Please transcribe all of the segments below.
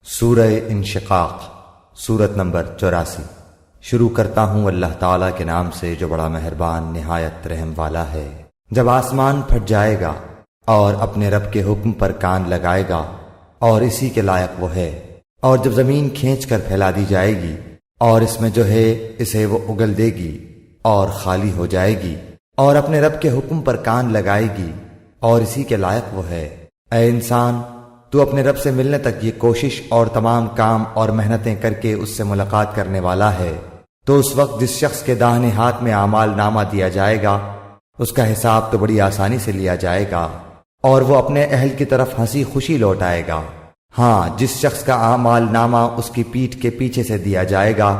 سورہ انشقاق سورت نمبر 84۔ شروع کرتا ہوں اللہ تعالیٰ کے نام سے جو بڑا مہربان نہایت رحم والا ہے۔ جب آسمان پھٹ جائے گا اور اپنے رب کے حکم پر کان لگائے گا اور اسی کے لائق وہ ہے، اور جب زمین کھینچ کر پھیلا دی جائے گی اور اس میں جو ہے اسے وہ اگل دے گی اور خالی ہو جائے گی اور اپنے رب کے حکم پر کان لگائے گی اور اسی کے لائق وہ ہے۔ اے انسان، تو اپنے رب سے ملنے تک یہ کوشش اور تمام کام اور محنتیں کر کے اس سے ملاقات کرنے والا ہے، تو اس وقت جس شخص کے داہنے ہاتھ میں اعمال نامہ دیا جائے گا اس کا حساب تو بڑی آسانی سے لیا جائے گا اور وہ اپنے اہل کی طرف ہنسی خوشی لوٹ آئے گا۔ ہاں، جس شخص کا اعمال نامہ اس کی پیٹھ کے پیچھے سے دیا جائے گا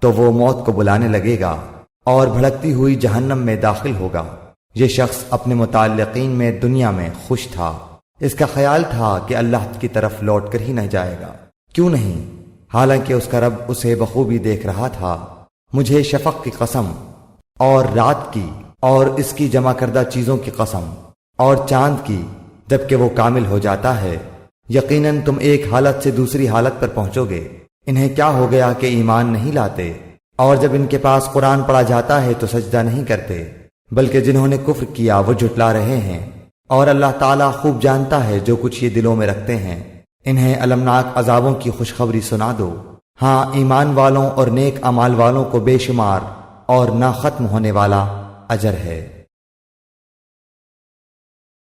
تو وہ موت کو بلانے لگے گا اور بھڑکتی ہوئی جہنم میں داخل ہوگا۔ یہ شخص اپنے متعلقین میں دنیا میں خوش تھا، اس کا خیال تھا کہ اللہ کی طرف لوٹ کر ہی نہ جائے گا، کیوں نہیں، حالانکہ اس کا رب اسے بخوبی دیکھ رہا تھا۔ مجھے شفق کی قسم اور رات کی اور اس کی جمع کردہ چیزوں کی قسم اور چاند کی جبکہ وہ کامل ہو جاتا ہے، یقیناً تم ایک حالت سے دوسری حالت پر پہنچو گے۔ انہیں کیا ہو گیا کہ ایمان نہیں لاتے، اور جب ان کے پاس قرآن پڑھا جاتا ہے تو سجدہ نہیں کرتے، بلکہ جنہوں نے کفر کیا وہ جھٹلا رہے ہیں، اور اللہ تعالیٰ خوب جانتا ہے جو کچھ یہ دلوں میں رکھتے ہیں۔ انہیں المناک عذابوں کی خوشخبری سنا دو۔ ہاں، ایمان والوں اور نیک اعمال والوں کو بے شمار اور نہ ختم ہونے والا اجر ہے۔